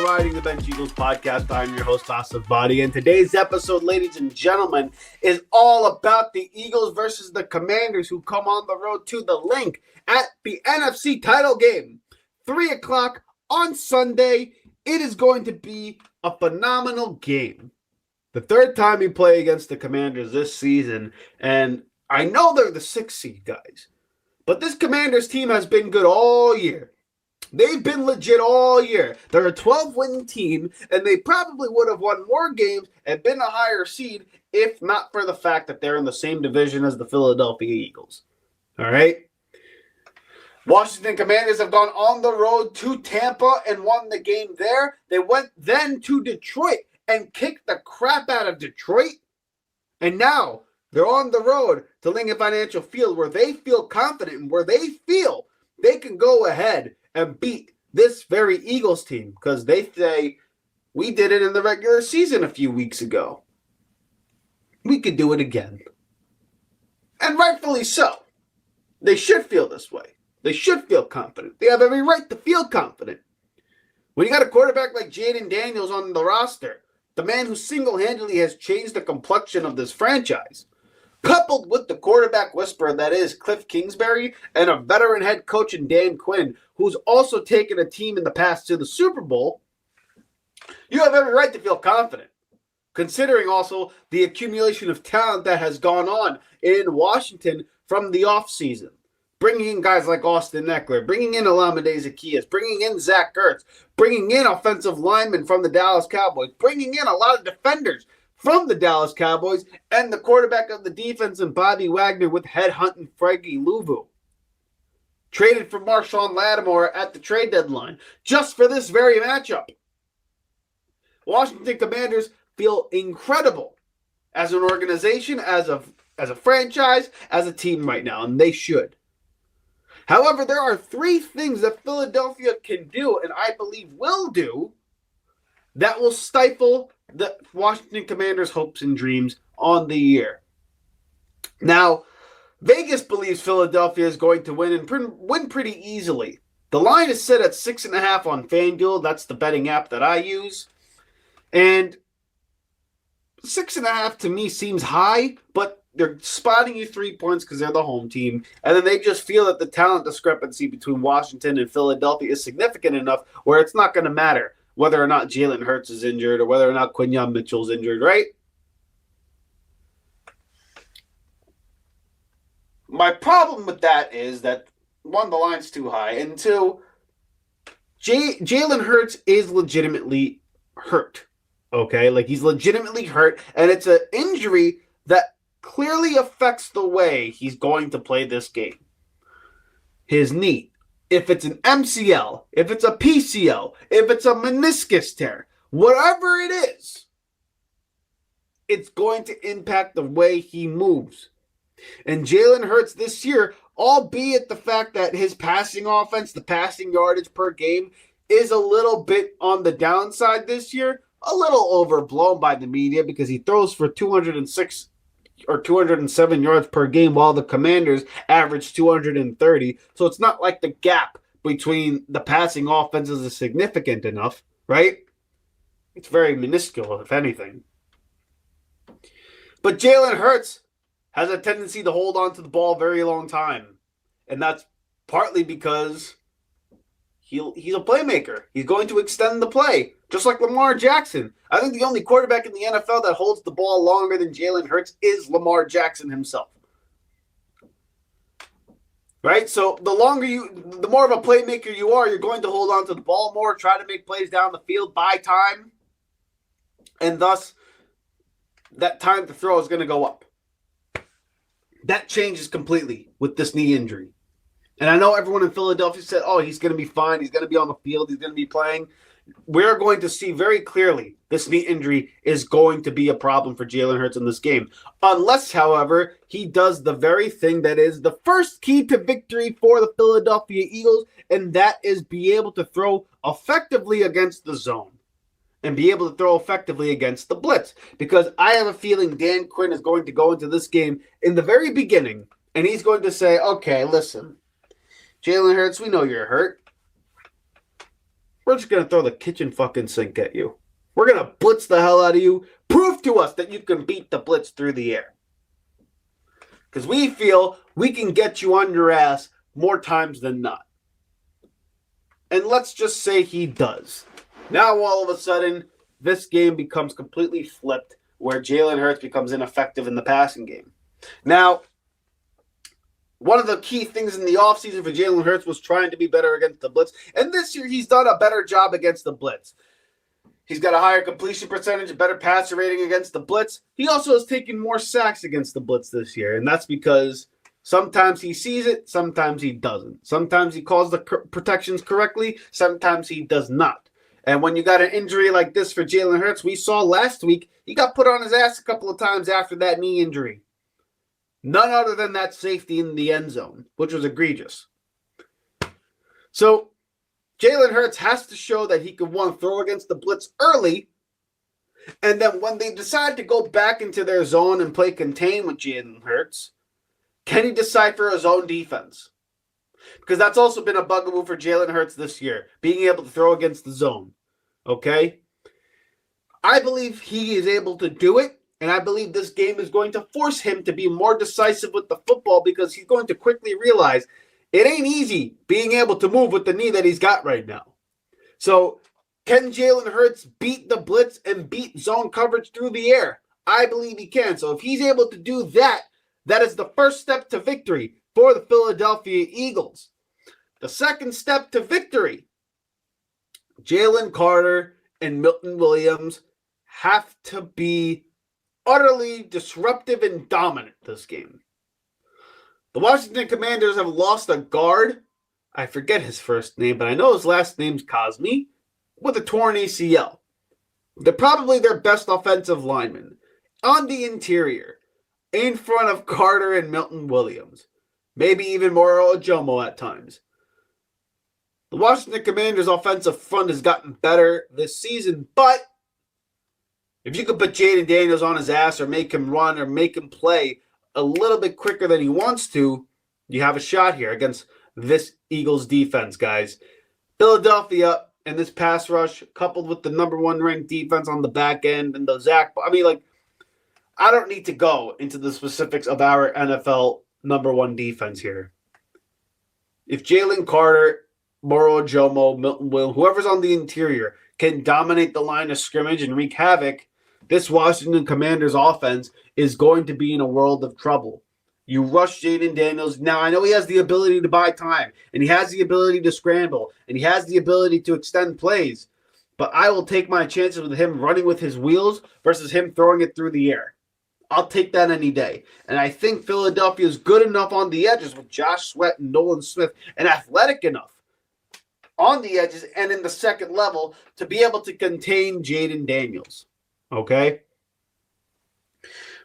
Riding the Bench Eagles podcast. I'm your host, Asif Body, and today's episode, ladies and gentlemen, is all about the Eagles versus the Commanders, who come on the road to the Link at the NFC Title Game. 3 o'clock on Sunday. It is going to be a phenomenal game. The third time we play against the Commanders this season, and I know they're the 6th seed, guys, but this Commanders team has been good all year. They've been legit all year. They're a 12-win team, and they probably would have won more games and been a higher seed if not for the fact that they're in the same division as the Philadelphia Eagles. All right? Washington Commanders have gone on the road to Tampa and won the game there. They went then to Detroit and kicked the crap out of Detroit. And now they're on the road to Lincoln Financial Field, where they feel confident and where they feel they can go ahead and beat this very Eagles team, because they say, we did it in the regular season a few weeks ago. We could do it again. And rightfully so. They should feel this way. They should feel confident. They have every right to feel confident. When you got a quarterback like Jayden Daniels on the roster, the man who single-handedly has changed the complexion of this franchise, coupled with the quarterback whisperer that is Cliff Kingsbury and a veteran head coach in Dan Quinn, who's also taken a team in the past to the Super Bowl, you have every right to feel confident, considering also the accumulation of talent that has gone on in Washington from the offseason. Bringing in guys like Austin Eckler, bringing in Olamide Zaccheaus, bringing in Zach Ertz, bringing in offensive linemen from the Dallas Cowboys, bringing in a lot of defenders from the Dallas Cowboys, and the quarterback of the defense in Bobby Wagner with headhunting Frankie Louvu. Traded for Marshawn Lattimore at the trade deadline just for this very matchup. Washington Commanders feel incredible as an organization, as a franchise, as a team right now, and they should. However, there are 3 things that Philadelphia can do, and I believe will do, that will stifle the Washington Commanders' hopes and dreams on the year. Now, Vegas believes Philadelphia is going to win and win pretty easily. The line is set at 6.5 on FanDuel. That's the betting app that I use. And 6.5 to me seems high, but they're spotting you 3 points because they're the home team. And then they just feel that the talent discrepancy between Washington and Philadelphia is significant enough where it's not going to matter whether or not Jalen Hurts is injured or whether or not Quinyon Mitchell's injured, right? My problem with that is that, 1, the line's too high, and 2, Jalen Hurts is legitimately hurt, okay? Like, he's legitimately hurt, and it's an injury that clearly affects the way he's going to play this game. His knee. If it's an MCL, if it's a PCL, if it's a meniscus tear, whatever it is, it's going to impact the way he moves. And Jalen Hurts this year, albeit the fact that his passing offense, the passing yardage per game, is a little bit on the downside this year, a little overblown by the media because he throws for 206 or 207 yards per game while the Commanders average 230. So it's not like the gap between the passing offenses is significant enough, right? It's very minuscule, if anything. But Jalen Hurts has a tendency to hold on to the ball a very long time. And that's partly because he's a playmaker. He's going to extend the play, just like Lamar Jackson. I think the only quarterback in the NFL that holds the ball longer than Jalen Hurts is Lamar Jackson himself. Right? So the more of a playmaker you are, you're going to hold on to the ball more, try to make plays down the field, buy time, and thus that time to throw is going to go up. That changes completely with this knee injury. And I know everyone in Philadelphia said, oh, he's going to be fine. He's going to be on the field. He's going to be playing. We're going to see very clearly this knee injury is going to be a problem for Jalen Hurts in this game. Unless, however, he does the very thing that is the first key to victory for the Philadelphia Eagles, and that is be able to throw effectively against the zone and be able to throw effectively against the blitz. Because I have a feeling Dan Quinn is going to go into this game in the very beginning, and he's going to say, okay, listen, Jalen Hurts, we know you're hurt. we're just going to throw the kitchen fucking sink at you. We're going to blitz the hell out of you. Prove to us that you can beat the blitz through the air. Because we feel we can get you on your ass more times than not. And let's just say he does. Now all of a sudden, this game becomes completely flipped where Jalen Hurts becomes ineffective in the passing game. Now, one of the key things in the offseason for Jalen Hurts was trying to be better against the blitz. And this year, he's done a better job against the blitz. He's got a higher completion percentage, a better passer rating against the blitz. He also has taken more sacks against the blitz this year, and that's because sometimes he sees it, sometimes he doesn't. Sometimes he calls the protections correctly, sometimes he does not. And when you got an injury like this for Jalen Hurts, we saw last week, he got put on his ass a couple of times after that knee injury. None other than that safety in the end zone, which was egregious. So Jalen Hurts has to show that he can, one, throw against the blitz early, and then when they decide to go back into their zone and play contain with Jalen Hurts, can he decipher his own defense? Because that's also been a bugaboo for Jalen Hurts this year, being able to throw against the zone. Okay? I believe he is able to do it, and I believe this game is going to force him to be more decisive with the football because he's going to quickly realize it ain't easy being able to move with the knee that he's got right now. So, can Jalen Hurts beat the blitz and beat zone coverage through the air? I believe he can. So, if he's able to do that, that is the first step to victory for the Philadelphia Eagles. The second step to victory, Jalen Carter and Milton Williams have to be utterly disruptive and dominant this game. The Washington Commanders have lost a guard. I forget his first name, but I know his last name's Cosme, with a torn ACL. They're probably their best offensive lineman. On the interior, in front of Carter and Milton Williams. Maybe even Moro Ojomo at times. The Washington Commanders' offensive front has gotten better this season, but if you could put Jayden Daniels on his ass or make him run or make him play a little bit quicker than he wants to, you have a shot here against this Eagles defense, guys. Philadelphia and this pass rush, coupled with the number one ranked defense on the back end and the I don't need to go into the specifics of our NFL number one defense here. If Jalen Carter, Moro Ojomo, Milton Will, whoever's on the interior can dominate the line of scrimmage and wreak havoc, this Washington Commanders offense is going to be in a world of trouble. You rush Jayden Daniels. Now, I know he has the ability to buy time, and he has the ability to scramble, and he has the ability to extend plays, but I will take my chances with him running with his wheels versus him throwing it through the air. I'll take that any day. And I think Philadelphia is good enough on the edges with Josh Sweat and Nolan Smith and athletic enough on the edges and in the second level to be able to contain Jayden Daniels. Okay?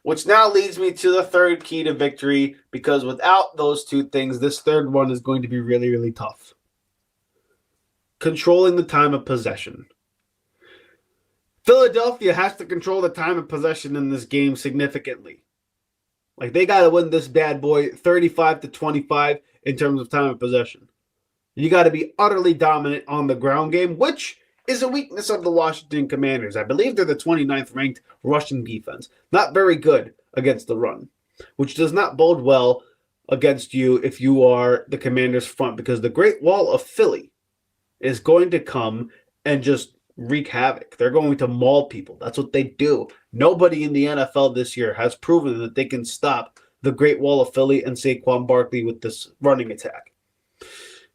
Which now leads me to the third key to victory, because without those two things, this third one is going to be really, really tough. Controlling the time of possession. Philadelphia has to control the time of possession in this game significantly. Like, they got to win this bad boy 35-25 in terms of time of possession. You got to be utterly dominant on the ground game, which is a weakness of the Washington Commanders. I believe they're the 29th ranked rushing defense. Not very good against the run, which does not bode well against you if you are the Commanders front, because the Great Wall of Philly is going to come and just wreak havoc. They're going to maul people. That's what they do. Nobody in the NFL this year has proven that they can stop the Great Wall of Philly and Saquon Barkley with this running attack.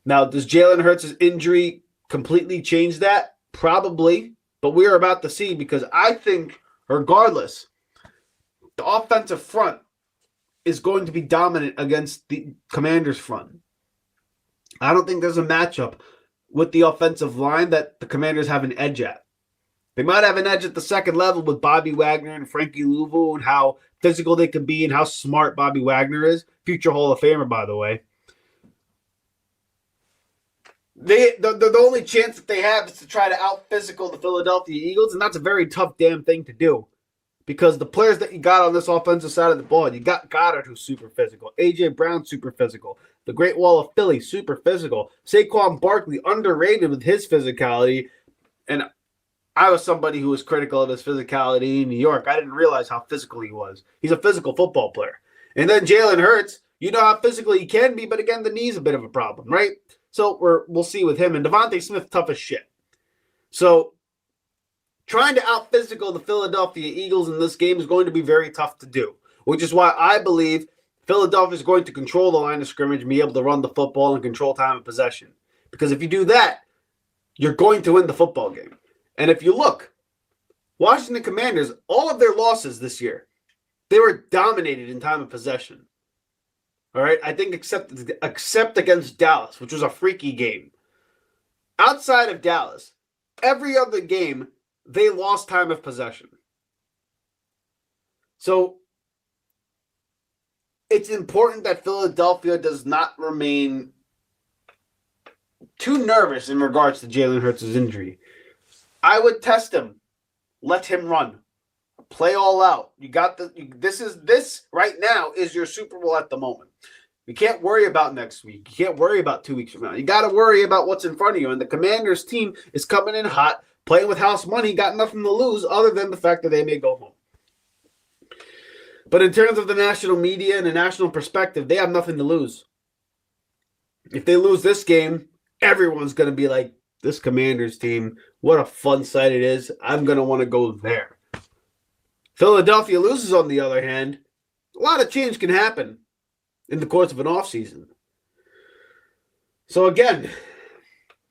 Now, does Jalen Hurts' injury completely change that? Probably, but we are about to see, because I think, regardless, the offensive front is going to be dominant against the Commanders' front. I don't think there's a matchup with the offensive line that the Commanders have an edge at. They might have an edge at the second level with Bobby Wagner and Frankie Louvu and how physical they can be and how smart Bobby Wagner is. Future Hall of Famer, by the way. The only chance that they have is to try to out-physical the Philadelphia Eagles, and that's a very tough damn thing to do. Because the players that you got on this offensive side of the ball, you got Goddard, who's super physical. A.J. Brown, super physical. The Great Wall of Philly, super physical. Saquon Barkley, underrated with his physicality. And I was somebody who was critical of his physicality in New York. I didn't realize how physical he was. He's a physical football player. And then Jalen Hurts, you know how physical he can be, but again, the knee's a bit of a problem, right? So we'll see with him. And Devonta Smith, tough as shit. So trying to out-physical the Philadelphia Eagles in this game is going to be very tough to do, which is why I believe Philadelphia is going to control the line of scrimmage and be able to run the football and control time of possession. Because if you do that, you're going to win the football game. And if you look, Washington Commanders, all of their losses this year, they were dominated in time of possession. All right, I think except against Dallas, which was a freaky game. Outside of Dallas, every other game, they lost time of possession. So it's important that Philadelphia does not remain too nervous in regards to Jalen Hurts' injury. I would test him. Let him run. Play all out. You got this right now is your Super Bowl at the moment. You can't worry about next week. You can't worry about 2 weeks from now. You got to worry about what's in front of you. And the Commanders team is coming in hot, playing with house money, got nothing to lose other than the fact that they may go home. But in terms of the national media and the national perspective, they have nothing to lose. If they lose this game, everyone's going to be like, this Commanders team, what a fun sight it is. I'm going to want to go there. Philadelphia loses, on the other hand, a lot of change can happen in the course of an offseason. So again,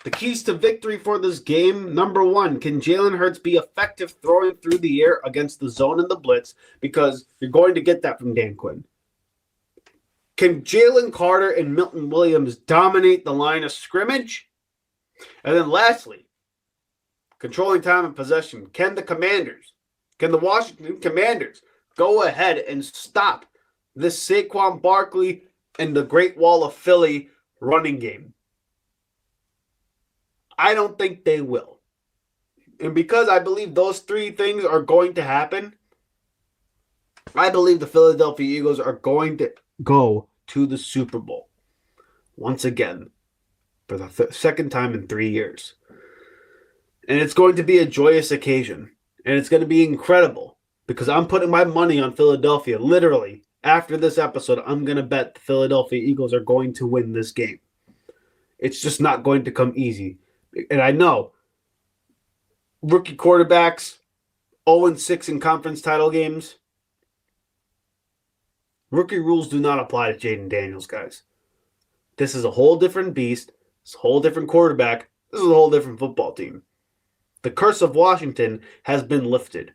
the keys to victory for this game, number one, can Jalen Hurts be effective throwing through the air against the zone and the blitz? Because you're going to get that from Dan Quinn. Can Jalen Carter and Milton Williams dominate the line of scrimmage? And then lastly, controlling time and possession. Can the Washington Commanders go ahead and stop this Saquon Barkley and the Great Wall of Philly running game? I don't think they will. And because I believe those three things are going to happen, I believe the Philadelphia Eagles are going to go to the Super Bowl once again for the second time in 3 years. And it's going to be a joyous occasion. And it's going to be incredible because I'm putting my money on Philadelphia. Literally, after this episode, I'm going to bet the Philadelphia Eagles are going to win this game. It's just not going to come easy. And I know rookie quarterbacks, 0-6 in conference title games. Rookie rules do not apply to Jayden Daniels, guys. This is a whole different beast. It's a whole different quarterback. This is a whole different football team. The curse of Washington has been lifted.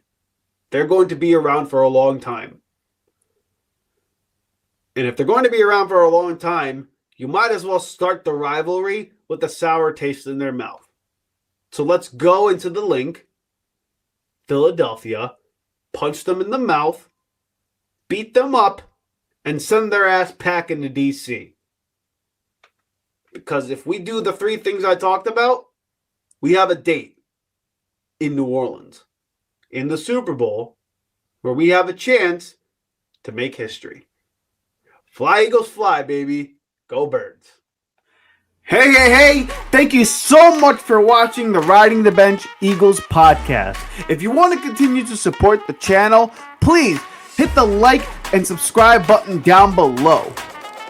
They're going to be around for a long time. And if they're going to be around for a long time, you might as well start the rivalry with a sour taste in their mouth. So let's go into the link. Philadelphia, punch them in the mouth, beat them up, and send their ass packing to DC. Because if we do the three things I talked about, we have a date in New Orleans, in the Super Bowl, where we have a chance to make history. Fly, Eagles, fly, baby. Go Birds. Hey. Thank you so much for watching the Riding the Bench Eagles podcast. If you want to continue to support the channel, please hit the like and subscribe button down below.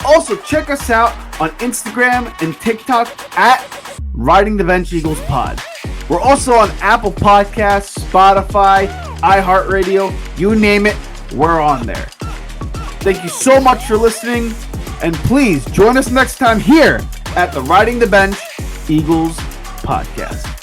Also, check us out on Instagram and TikTok at Riding the Bench Eagles Pod. We're also on Apple Podcasts, Spotify, iHeartRadio, you name it, we're on there. Thank you so much for listening, and please join us next time here at the Riding the Bench Eagles Podcast.